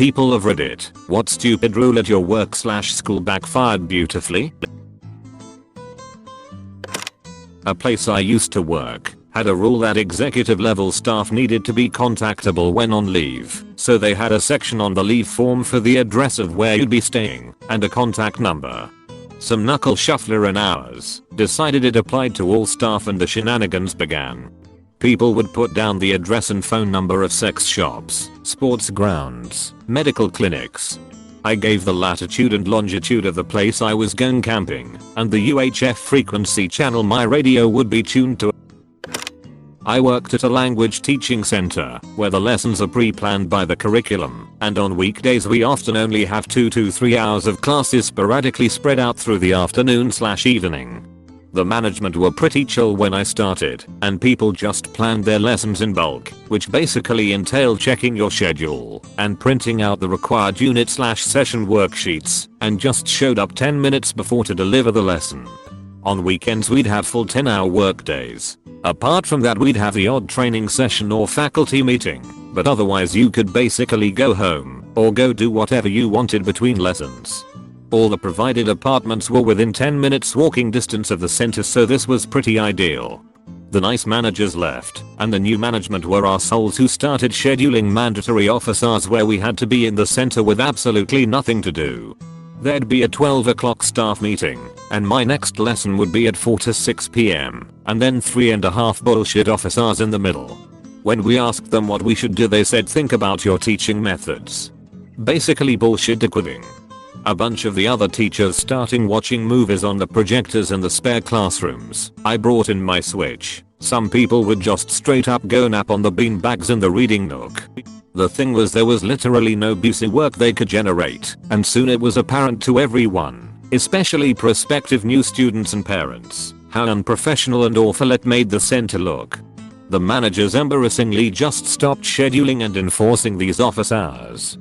People of Reddit, what stupid rule at your work/school backfired beautifully? A place I used to work had a rule that executive level staff needed to be contactable when on leave, so they had a section on the leave form for the address of where you'd be staying and a contact number. Some knuckle shuffler in ours decided it applied to all staff and the shenanigans began. People would put down the address and phone number of sex shops, sports grounds, medical clinics. I gave the latitude and longitude of the place I was going camping, and the UHF frequency channel my radio would be tuned to. I worked at a language teaching center, where the lessons are pre-planned by the curriculum, and on weekdays we often only have 2 to 3 hours of classes sporadically spread out through the afternoon/evening. The management were pretty chill when I started, and people just planned their lessons in bulk, which basically entailed checking your schedule and printing out the required unit/session worksheets, and just showed up 10 minutes before to deliver the lesson. On weekends we'd have full 10-hour workdays. Apart from that we'd have the odd training session or faculty meeting, but otherwise you could basically go home or go do whatever you wanted between lessons. All the provided apartments were within 10 minutes walking distance of the center, so this was pretty ideal. The nice managers left, and the new management were assholes who started scheduling mandatory office hours where we had to be in the center with absolutely nothing to do. There'd be a 12 o'clock staff meeting, and my next lesson would be at 4 to 6 p.m, and then 3.5 bullshit office hours in the middle. When we asked them what we should do, they said think about your teaching methods. Basically bullshit equipping. A bunch of the other teachers starting watching movies on the projectors in the spare classrooms. I brought in my Switch. Some people would just straight up go nap on the beanbags in the reading nook. The thing was, there was literally no busy work they could generate, and soon it was apparent to everyone, especially prospective new students and parents, how unprofessional and awful it made the center look. The managers embarrassingly just stopped scheduling and enforcing these office hours.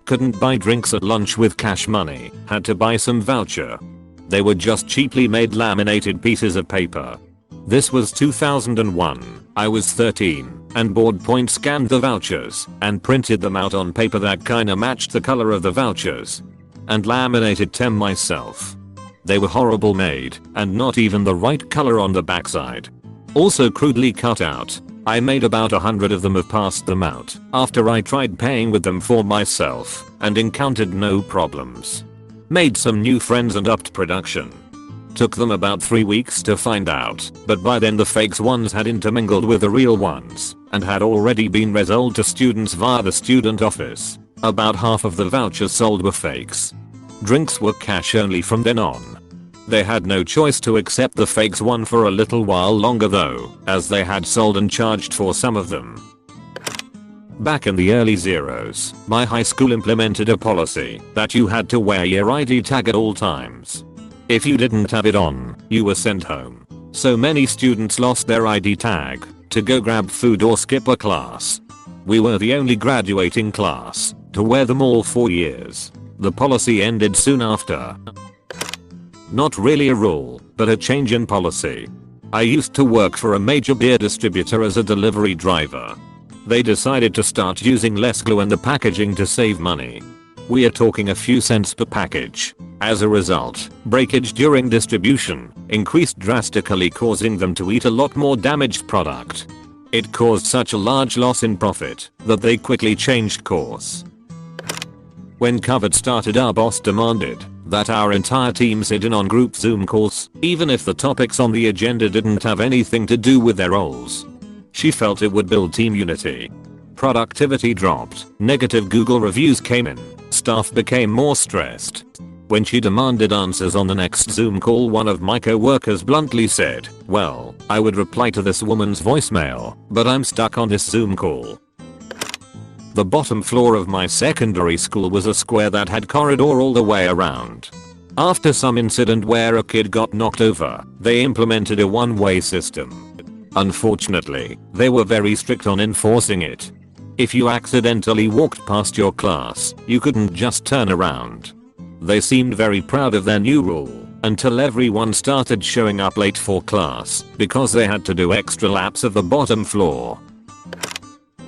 Couldn't buy drinks at lunch with cash money, had to buy some voucher. They were just cheaply made laminated pieces of paper. This was 2001, I was 13, and board point scanned the vouchers and printed them out on paper that kinda matched the color of the vouchers, and laminated them myself. They were horrible made, and not even the right color on the backside. Also crudely cut out. I made about 100 of them, have passed them out after I tried paying with them for myself and encountered no problems. Made some new friends and upped production. Took them about 3 weeks to find out, but by then the fakes ones had intermingled with the real ones and had already been resold to students via the student office. About half of the vouchers sold were fakes. Drinks were cash only from then on. They had no choice to accept the fakes one for a little while longer though, as they had sold and charged for some of them. Back in the early zeros, my high school implemented a policy that you had to wear your ID tag at all times. If you didn't have it on, you were sent home. So many students lost their ID tag to go grab food or skip a class. We were the only graduating class to wear them all 4 years. The policy ended soon after. Not really a rule, but a change in policy. I used to work for a major beer distributor as a delivery driver. They decided to start using less glue in the packaging to save money. We are talking a few cents per package. As a result, breakage during distribution increased drastically, causing them to eat a lot more damaged product. It caused such a large loss in profit that they quickly changed course. When COVID started, our boss demanded that our entire team sit in on group Zoom calls, even if the topics on the agenda didn't have anything to do with their roles. She felt it would build team unity. Productivity dropped, negative Google reviews came in, staff became more stressed. When she demanded answers on the next Zoom call, one of my co-workers bluntly said, "Well, I would reply to this woman's voicemail, but I'm stuck on this Zoom call." The bottom floor of my secondary school was a square that had corridor all the way around. After some incident where a kid got knocked over, they implemented a one-way system. Unfortunately, they were very strict on enforcing it. If you accidentally walked past your class, you couldn't just turn around. They seemed very proud of their new rule, until everyone started showing up late for class because they had to do extra laps of the bottom floor.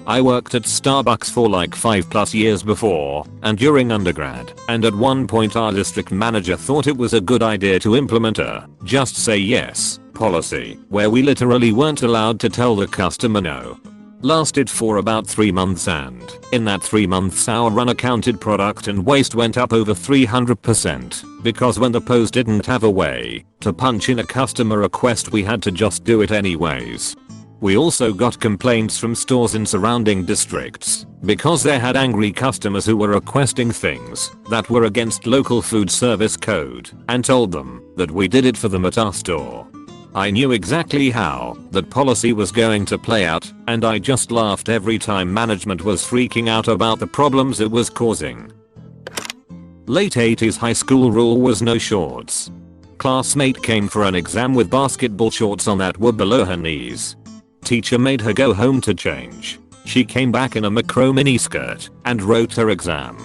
I worked at Starbucks for like 5+ years before and during undergrad, and at one point our district manager thought it was a good idea to implement a just say yes policy where we literally weren't allowed to tell the customer no. Lasted for about 3 months, and in that 3 months our unaccounted product and waste went up over 300% because when the POS didn't have a way to punch in a customer request we had to just do it anyways. We also got complaints from stores in surrounding districts because they had angry customers who were requesting things that were against local food service code and told them that we did it for them at our store. I knew exactly how that policy was going to play out, and I just laughed every time management was freaking out about the problems it was causing. Late 80s high school rule was no shorts. Classmate came for an exam with basketball shorts on that were below her knees. Teacher made her go home to change. She came back in a macro miniskirt and wrote her exam.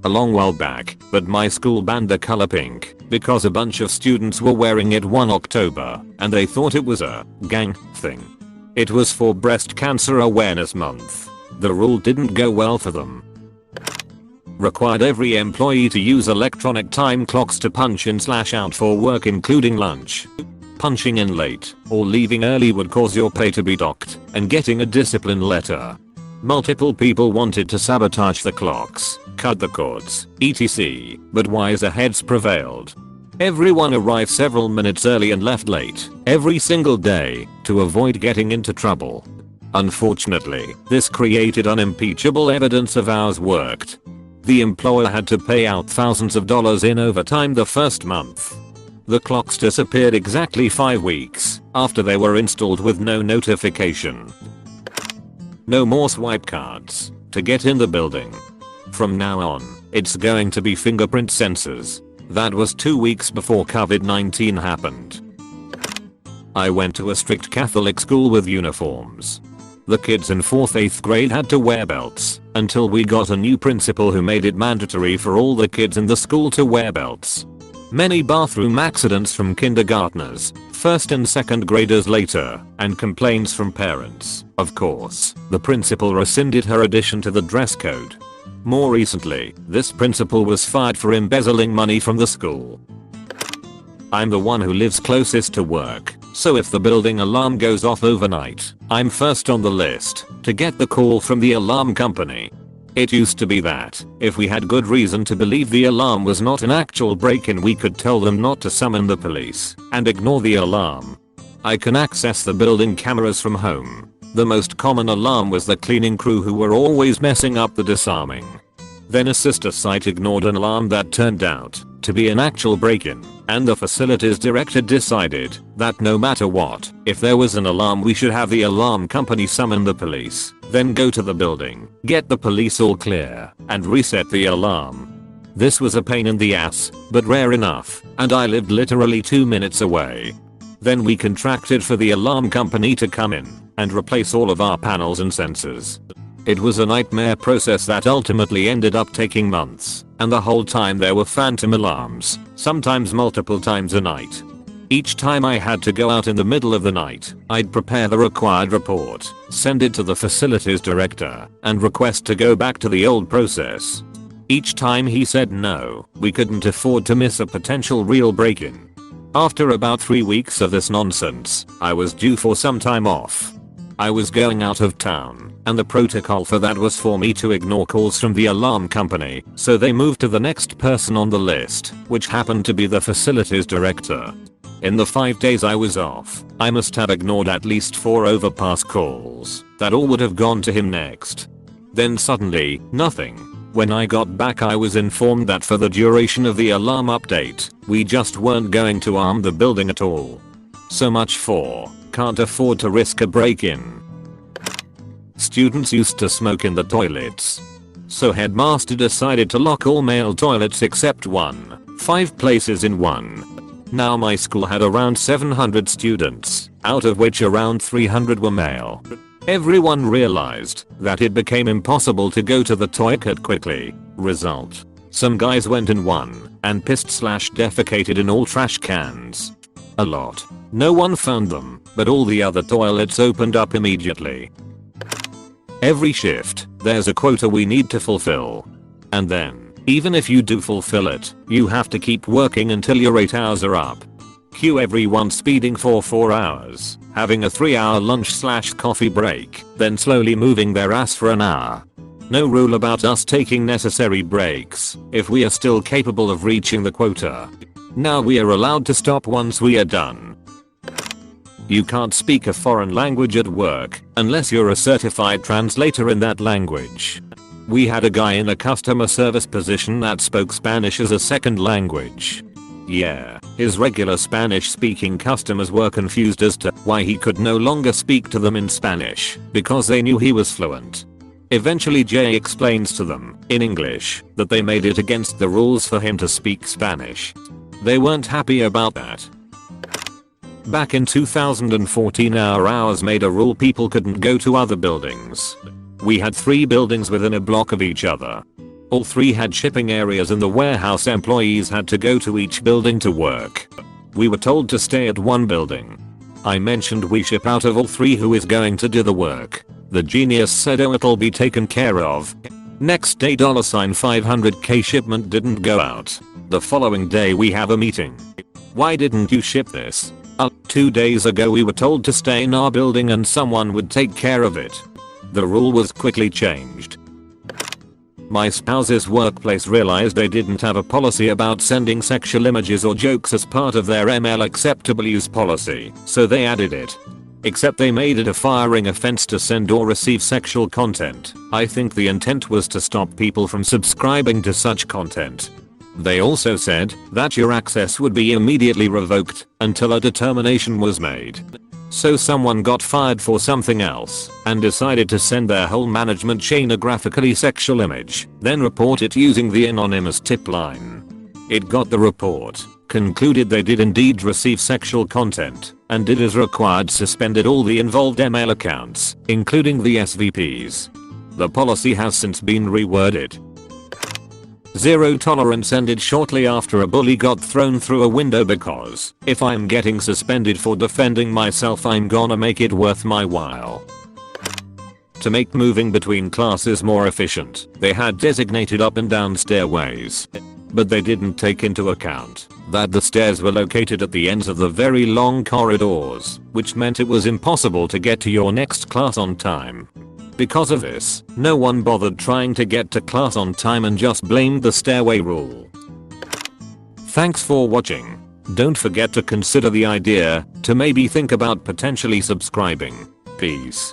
A long while back, but my school banned the color pink because a bunch of students were wearing it one October and they thought it was a gang thing. It was for Breast Cancer Awareness Month. The rule didn't go well for them. Required every employee to use electronic time clocks to punch in/out for work including lunch. Punching in late or leaving early would cause your pay to be docked and getting a discipline letter. Multiple people wanted to sabotage the clocks, cut the cords, etc., but wiser heads prevailed. Everyone arrived several minutes early and left late every single day to avoid getting into trouble. Unfortunately, this created unimpeachable evidence of hours worked. The employer had to pay out thousands of dollars in overtime the first month. The clocks disappeared exactly 5 weeks after they were installed with no notification. No more swipe cards to get in the building. From now on, it's going to be fingerprint sensors. That was 2 weeks before COVID-19 happened. I went to a strict Catholic school with uniforms. The kids in 4th 8th grade had to wear belts until we got a new principal who made it mandatory for all the kids in the school to wear belts. Many bathroom accidents from kindergartners, 1st and 2nd graders later, and complaints from parents. Of course, the principal rescinded her addition to the dress code. More recently, this principal was fired for embezzling money from the school. I'm the one who lives closest to work, so if the building alarm goes off overnight, I'm first on the list to get the call from the alarm company. It used to be that, if we had good reason to believe the alarm was not an actual break-in, we could tell them not to summon the police and ignore the alarm. I can access the building cameras from home. The most common alarm was the cleaning crew who were always messing up the disarming. Then a sister site ignored an alarm that turned out to be an actual break-in, and the facilities director decided that no matter what, if there was an alarm we should have the alarm company summon the police, then go to the building, get the police all clear, and reset the alarm. This was a pain in the ass, but rare enough, and I lived literally 2 minutes away. Then we contracted for the alarm company to come in and replace all of our panels and sensors. It was a nightmare process that ultimately ended up taking months, and the whole time there were phantom alarms, sometimes multiple times a night. Each time I had to go out in the middle of the night, I'd prepare the required report, send it to the facilities director, and request to go back to the old process. Each time he said no, we couldn't afford to miss a potential real break-in. After about 3 weeks of this nonsense, I was due for some time off. I was going out of town, and the protocol for that was for me to ignore calls from the alarm company, so they moved to the next person on the list, which happened to be the facilities director. In the 5 days I was off, I must have ignored at least 4 overpass calls that all would have gone to him next. Then suddenly, nothing. When I got back I was informed that for the duration of the alarm update, we just weren't going to arm the building at all. So much for can't afford to risk a break-in. Students used to smoke in the toilets. So headmaster decided to lock all male toilets except one, 5 places in one. Now my school had around 700 students, out of which around 300 were male. Everyone realized that it became impossible to go to the toilet quickly. Result: some guys went in one and pissed/defecated in all trash cans. A lot. No one found them, but all the other toilets opened up immediately. Every shift, there's a quota we need to fulfill. And then, even if you do fulfill it, you have to keep working until your 8 hours are up. Cue everyone speeding for 4 hours, having a 3-hour lunch/coffee break, then slowly moving their ass for an hour. No rule about us taking necessary breaks if we are still capable of reaching the quota. Now we are allowed to stop once we are done. You can't speak a foreign language at work unless you're a certified translator in that language. We had a guy in a customer service position that spoke Spanish as a second language. Yeah, his regular Spanish speaking customers were confused as to why he could no longer speak to them in Spanish because they knew he was fluent. Eventually Jay explains to them, in English, that they made it against the rules for him to speak Spanish. They weren't happy about that. Back in 2014 our hours made a rule people couldn't go to other buildings. We had 3 buildings within a block of each other. All 3 had shipping areas and the warehouse employees had to go to each building to work. We were told to stay at one building. I mentioned we ship out of all 3, who is going to do the work. The genius said, oh, it'll be taken care of. Next day $500k shipment didn't go out. The following day we have a meeting. Why didn't you ship this? 2 days ago we were told to stay in our building and someone would take care of it. The rule was quickly changed. My spouse's workplace realized they didn't have a policy about sending sexual images or jokes as part of their ML acceptable use policy, so they added it. Except they made it a firing offense to send or receive sexual content. I think the intent was to stop people from subscribing to such content. They also said that your access would be immediately revoked until a determination was made. So someone got fired for something else and decided to send their whole management chain a graphically sexual image, then report it using the anonymous tip line. It got the report, concluded they did indeed receive sexual content, and did as required, suspended all the involved ML accounts, including the SVPs. The policy has since been reworded. Zero tolerance ended shortly after a bully got thrown through a window because if I'm getting suspended for defending myself I'm gonna make it worth my while. To make moving between classes more efficient, they had designated up and down stairways. But they didn't take into account that the stairs were located at the ends of the very long corridors, which meant it was impossible to get to your next class on time. Because of this, no one bothered trying to get to class on time and just blamed the stairway rule. Thanks for watching. Don't forget to consider the idea to maybe think about potentially subscribing. Peace.